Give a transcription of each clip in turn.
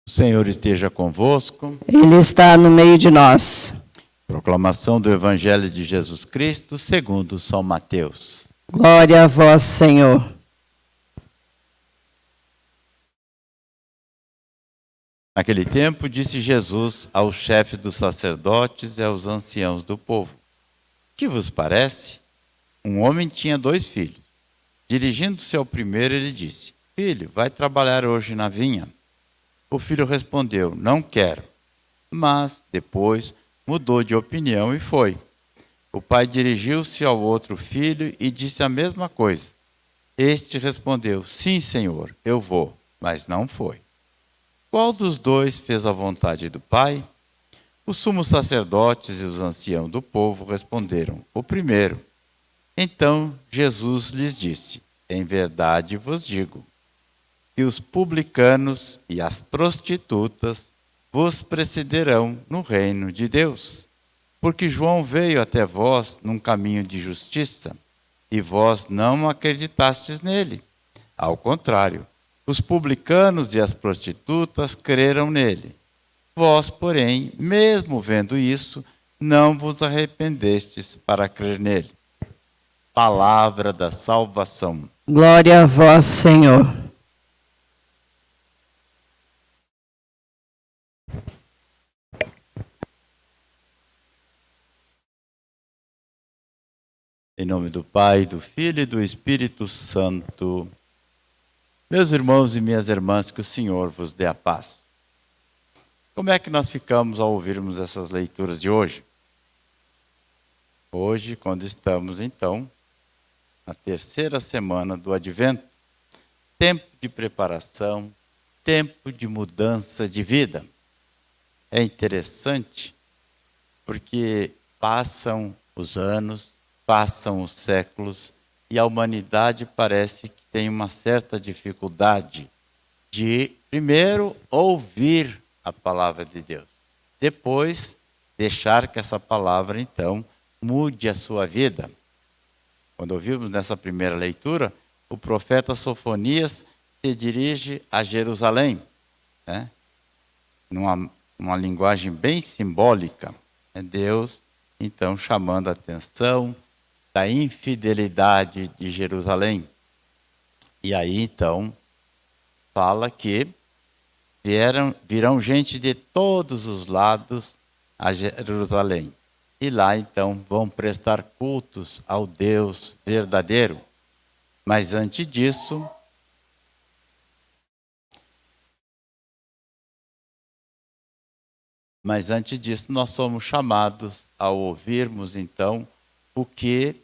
O Senhor esteja convosco. Ele está no meio de nós. Proclamação do Evangelho de Jesus Cristo segundo São Mateus. Glória a vós, Senhor. Naquele tempo, disse Jesus aos chefes dos sacerdotes e aos anciãos do povo: Que vos parece? Um homem tinha 2 filhos. Dirigindo-se ao primeiro, ele disse: Filho, vai trabalhar hoje na vinha. O filho respondeu: Não quero. Mas, depois, mudou de opinião e foi. O pai dirigiu-se ao outro filho e disse a mesma coisa. Este respondeu: Sim, senhor, eu vou. Mas não foi. Qual dos 2 fez a vontade do pai? Os sumos sacerdotes e os anciãos do povo responderam: O primeiro. Então Jesus lhes disse: Em verdade vos digo, que os publicanos e as prostitutas vos precederão no reino de Deus. Porque João veio até vós num caminho de justiça, e vós não acreditastes nele. Ao contrário, os publicanos e as prostitutas creram nele. Vós, porém, mesmo vendo isso, não vos arrependestes para crer nele. Palavra da salvação. Glória a vós, Senhor. Em nome do Pai, do Filho e do Espírito Santo. Meus irmãos e minhas irmãs, que o Senhor vos dê a paz. Como é que nós ficamos ao ouvirmos essas leituras de hoje? Hoje, quando estamos, então, na 3ª semana do Advento, tempo de preparação, tempo de mudança de vida. É interessante porque passam os anos, passam os séculos e a humanidade parece que tem uma certa dificuldade de, primeiro, ouvir a palavra de Deus. Depois, deixar que essa palavra, então, mude a sua vida. Quando ouvimos nessa primeira leitura, o profeta Sofonias se dirige a Jerusalém, né? Numa linguagem bem simbólica. É Deus, então, chamando a atenção da infidelidade de Jerusalém. E aí, então, fala que virão gente de todos os lados a Jerusalém. E lá, então, vão prestar cultos ao Deus verdadeiro. Mas antes disso, nós somos chamados a ouvirmos, então, o que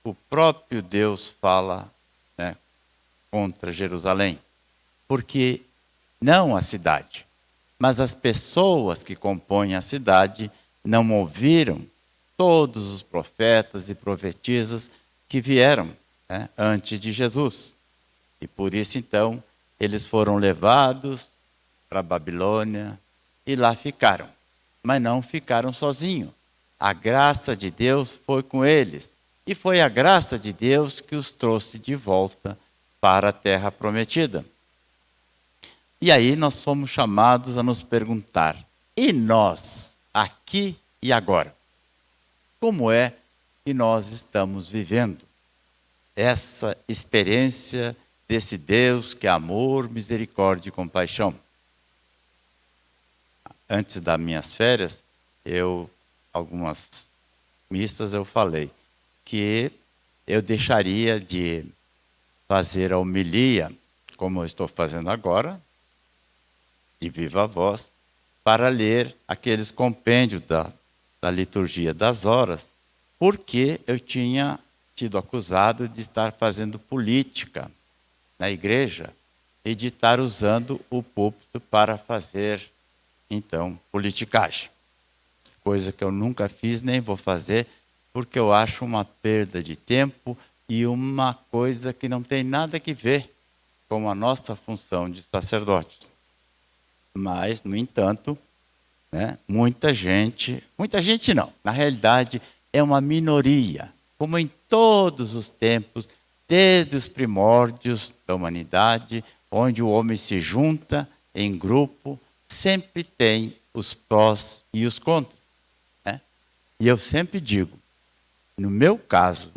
o próprio Deus fala, né, contra Jerusalém. Porque não a cidade, mas as pessoas que compõem a cidade não ouviram todos os profetas e profetisas que vieram, né, antes de Jesus. E por isso, então, eles foram levados para a Babilônia e lá ficaram. Mas não ficaram sozinhos. A graça de Deus foi com eles. E foi a graça de Deus que os trouxe de volta para a terra prometida. E aí nós fomos chamados a nos perguntar: e nós, aqui e agora? Como é que nós estamos vivendo essa experiência desse Deus que é amor, misericórdia e compaixão? Antes das minhas férias, algumas missas eu falei que eu deixaria de fazer a homilia, como eu estou fazendo agora, de viva voz, para ler aqueles compêndios da liturgia das horas, porque eu tinha sido acusado de estar fazendo política na igreja e de estar usando o púlpito para fazer, então, politicagem. Coisa que eu nunca fiz, nem vou fazer, porque eu acho uma perda de tempo e uma coisa que não tem nada a ver com a nossa função de sacerdotes. Mas, no entanto, né, muita gente não, na realidade é uma minoria, como em todos os tempos, desde os primórdios da humanidade, onde o homem se junta em grupo sempre tem os prós e os contras, né? E eu sempre digo, no meu caso,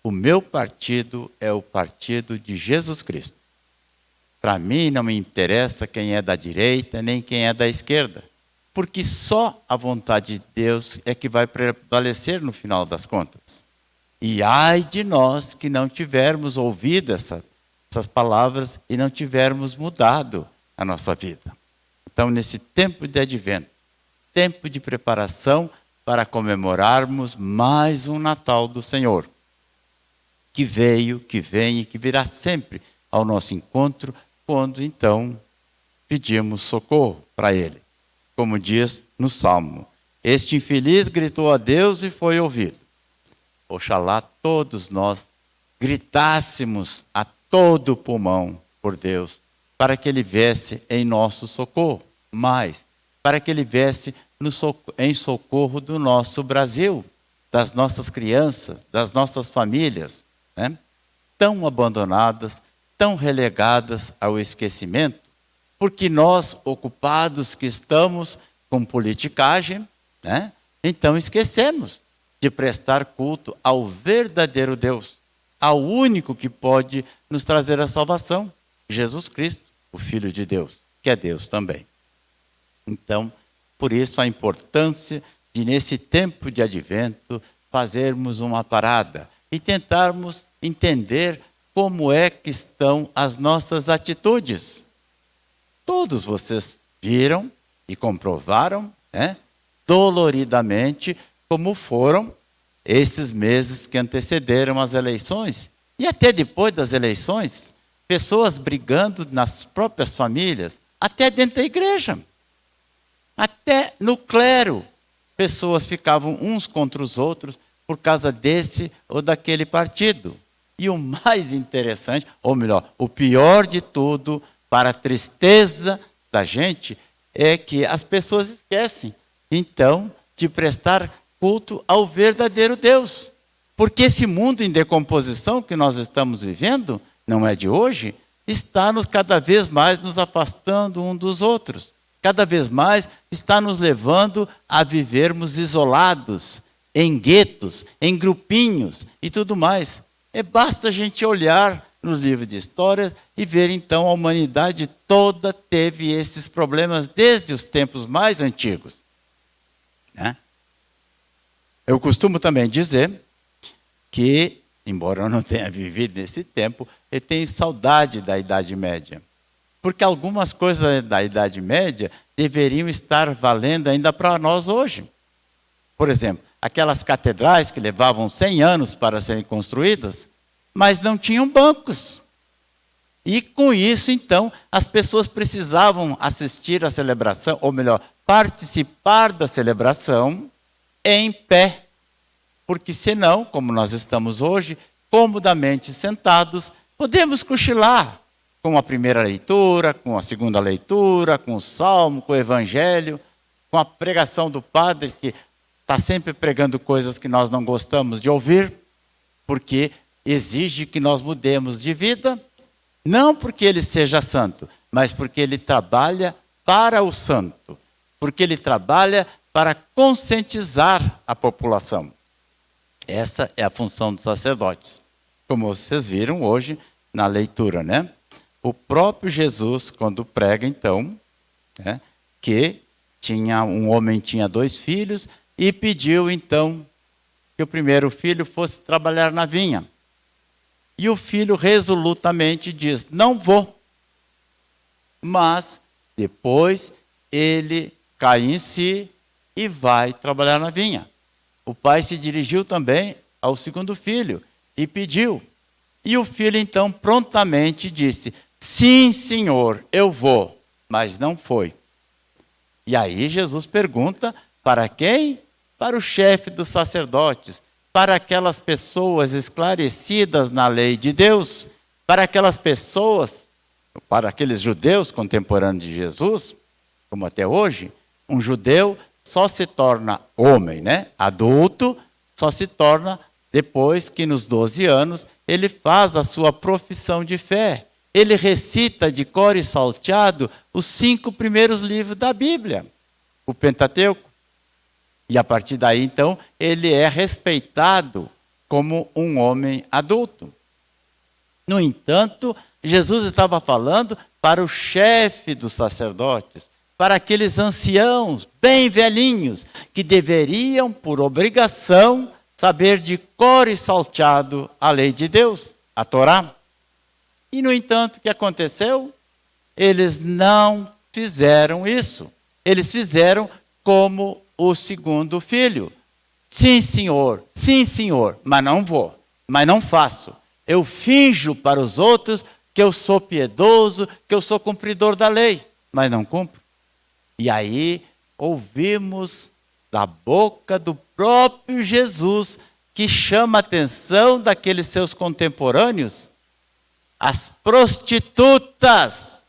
o meu partido é o partido de Jesus Cristo. Para mim não me interessa quem é da direita nem quem é da esquerda, porque só a vontade de Deus é que vai prevalecer no final das contas. E ai de nós que não tivermos ouvido essas palavras e não tivermos mudado a nossa vida. Então, nesse tempo de advento, tempo de preparação para comemorarmos mais um Natal do Senhor, que veio, que vem e que virá sempre ao nosso encontro, quando então pedimos socorro para Ele. Como diz no Salmo, este infeliz gritou a Deus e foi ouvido. Oxalá todos nós gritássemos a todo pulmão por Deus, para que Ele viesse em nosso socorro, mas para que Ele viesse em socorro do nosso Brasil, das nossas crianças, das nossas famílias, né? Tão abandonadas, tão relegadas ao esquecimento, porque nós, ocupados que estamos com politicagem, né? Então esquecemos de prestar culto ao verdadeiro Deus, ao único que pode nos trazer a salvação, Jesus Cristo, o Filho de Deus, que é Deus também. Então, por isso a importância de, nesse tempo de advento, fazermos uma parada e tentarmos entender como é que estão as nossas atitudes. Todos vocês viram e comprovaram, né, doloridamente, como foram esses meses que antecederam as eleições. E até depois das eleições, pessoas brigando nas próprias famílias, até dentro da igreja. Até no clero, pessoas ficavam uns contra os outros por causa desse ou daquele partido. E o mais interessante, ou melhor, o pior de tudo, para a tristeza da gente, é que as pessoas esquecem, então, de prestar culto ao verdadeiro Deus. Porque esse mundo em decomposição que nós estamos vivendo, não é de hoje, está cada vez mais nos afastando um dos outros. Cada vez mais está nos levando a vivermos isolados, em guetos, em grupinhos e tudo mais. Basta a gente olhar nos livros de história e ver então a humanidade toda teve esses problemas desde os tempos mais antigos, né? Eu costumo também dizer que, embora eu não tenha vivido nesse tempo, eu tenho saudade da Idade Média. Porque algumas coisas da Idade Média deveriam estar valendo ainda para nós hoje. Por exemplo, aquelas catedrais que levavam 100 anos para serem construídas, mas não tinham bancos. E com isso, então, as pessoas precisavam assistir à celebração, ou melhor, participar da celebração em pé. Porque senão, como nós estamos hoje, comodamente sentados, podemos cochilar com a primeira leitura, com a segunda leitura, com o salmo, com o evangelho, com a pregação do padre, que está sempre pregando coisas que nós não gostamos de ouvir, porque exige que nós mudemos de vida, não porque ele seja santo, mas porque ele trabalha para o santo, porque ele trabalha para conscientizar a população. Essa é a função dos sacerdotes. Como vocês viram hoje na leitura, né? O próprio Jesus, quando prega, então, né, que um homem tinha 2 filhos e pediu, então, que o primeiro filho fosse trabalhar na vinha. E o filho resolutamente diz, não vou. Mas, depois, ele cai em si e vai trabalhar na vinha. O pai se dirigiu também ao segundo filho e pediu. E o filho, então, prontamente disse, sim, senhor, eu vou. Mas não foi. E aí Jesus pergunta, para quem? Para o chefe dos sacerdotes, para aquelas pessoas esclarecidas na lei de Deus, para aquelas pessoas, para aqueles judeus contemporâneos de Jesus, como até hoje, um judeu só se torna homem, né? Adulto, só se torna depois que nos 12 anos ele faz a sua profissão de fé. ele recita de cor e salteado os 5 primeiros livros da Bíblia, o Pentateuco. E a partir daí, então, ele é respeitado como um homem adulto. No entanto, Jesus estava falando para o chefe dos sacerdotes, para aqueles anciãos bem velhinhos, que deveriam, por obrigação, saber de cor e salteado a lei de Deus, a Torá. E, no entanto, o que aconteceu? Eles não fizeram isso. Eles fizeram como o segundo filho. Sim, senhor, mas não vou, mas não faço. Eu finjo para os outros que eu sou piedoso, que eu sou cumpridor da lei, mas não cumpro. E aí ouvimos da boca do próprio Jesus, que chama a atenção daqueles seus contemporâneos, as prostitutas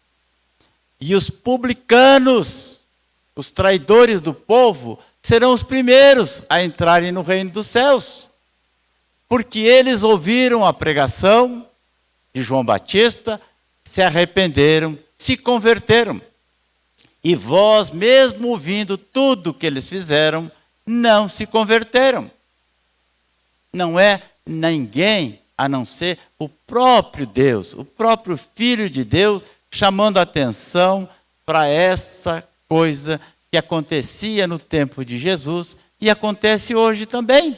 e os publicanos, os traidores do povo, serão os primeiros a entrarem no reino dos céus. Porque eles ouviram a pregação de João Batista, se arrependeram, se converteram. E vós, mesmo ouvindo tudo que eles fizeram, não se converteram. Não é ninguém a não ser o próprio Deus, o próprio Filho de Deus, chamando a atenção para essa coisa que acontecia no tempo de Jesus e acontece hoje também.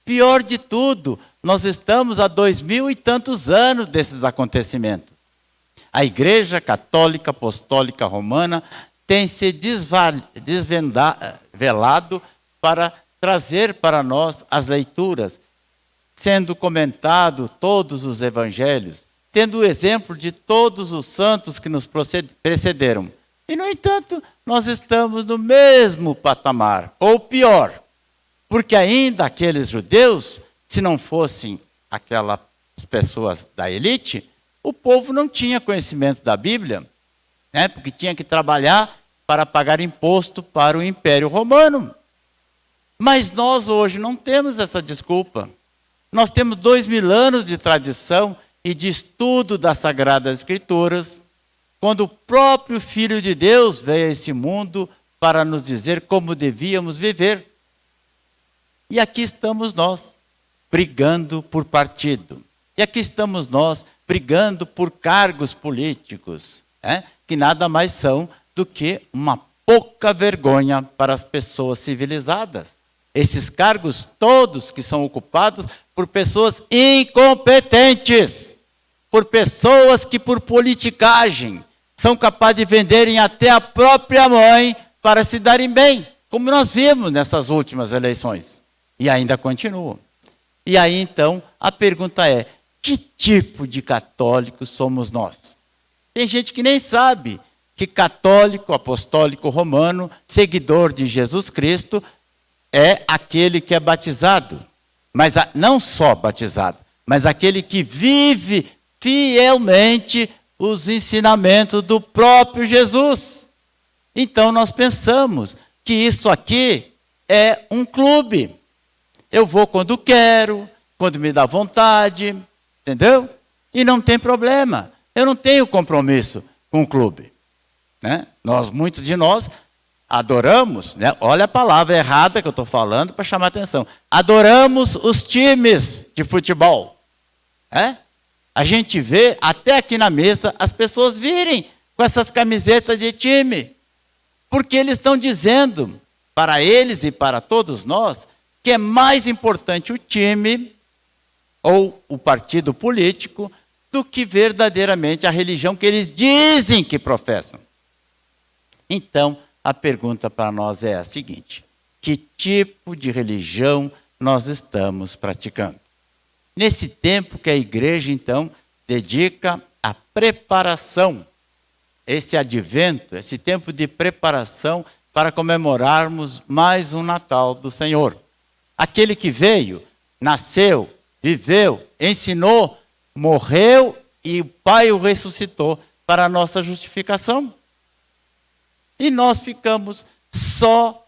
Pior de tudo, nós estamos há 2000 e tantos anos desses acontecimentos. A Igreja Católica Apostólica Romana tem se desvelado para trazer para nós as leituras, sendo comentado todos os evangelhos, tendo o exemplo de todos os santos que nos precederam. E, no entanto, nós estamos no mesmo patamar, ou pior, porque ainda aqueles judeus, se não fossem aquelas pessoas da elite, o povo não tinha conhecimento da Bíblia, né? Porque tinha que trabalhar para pagar imposto para o Império Romano. Mas nós hoje não temos essa desculpa. Nós temos 2000 anos de tradição e de estudo das Sagradas Escrituras, quando o próprio Filho de Deus veio a esse mundo para nos dizer como devíamos viver. E aqui estamos nós, brigando por partido. E aqui estamos nós, brigando por cargos políticos, que nada mais são do que uma pouca vergonha para as pessoas civilizadas. Esses cargos todos que são ocupados por pessoas incompetentes, por pessoas que por politicagem são capazes de venderem até a própria mãe para se darem bem, como nós vimos nessas últimas eleições. E ainda continuam. E aí, então, a pergunta é, que tipo de católicos somos nós? Tem gente que nem sabe que católico, apostólico romano, seguidor de Jesus Cristo, é aquele que é batizado. Mas não só batizado, mas aquele que vive fielmente os ensinamentos do próprio Jesus. Então nós pensamos que isso aqui é um clube. Eu vou quando quero, quando me dá vontade, entendeu? E não tem problema. Eu não tenho compromisso com o clube, né? Muitos de nós adoramos, né? Olha a palavra errada que eu estou falando para chamar a atenção. Adoramos os times de futebol. A gente vê, até aqui na mesa, as pessoas virem com essas camisetas de time. Porque eles estão dizendo, para eles e para todos nós, que é mais importante o time ou o partido político do que verdadeiramente a religião que eles dizem que professam. Então, a pergunta para nós é a seguinte: que tipo de religião nós estamos praticando? Nesse tempo que a igreja, então, dedica à preparação, esse advento, esse tempo de preparação para comemorarmos mais um Natal do Senhor. Aquele que veio, nasceu, viveu, ensinou, morreu e o Pai o ressuscitou para a nossa justificação. E nós ficamos só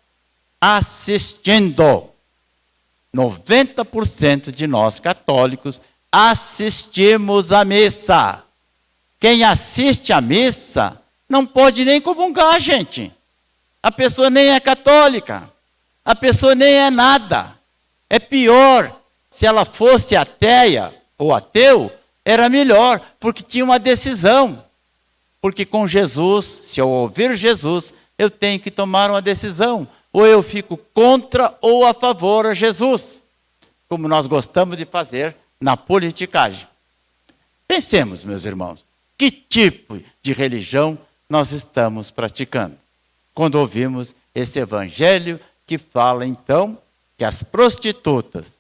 assistindo. 90% de nós católicos assistimos à missa. Quem assiste à missa não pode nem comungar, gente. A pessoa nem é católica. A pessoa nem é nada. É pior, se ela fosse ateia ou ateu, era melhor, porque tinha uma decisão. Porque com Jesus, se eu ouvir Jesus, eu tenho que tomar uma decisão. Ou eu fico contra ou a favor a Jesus. Como nós gostamos de fazer na politicagem. Pensemos, meus irmãos, que tipo de religião nós estamos praticando? Quando ouvimos esse evangelho que fala então que as prostitutas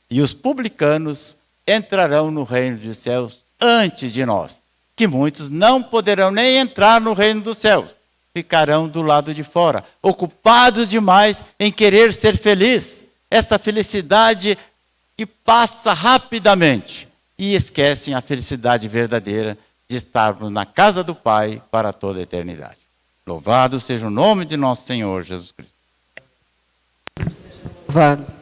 e os publicanos entrarão no reino dos céus antes de nós, que muitos não poderão nem entrar no reino dos céus, ficarão do lado de fora, ocupados demais em querer ser feliz, essa felicidade que passa rapidamente, e esquecem a felicidade verdadeira de estarmos na casa do Pai para toda a eternidade. Louvado seja o nome de nosso Senhor Jesus Cristo. Louvado.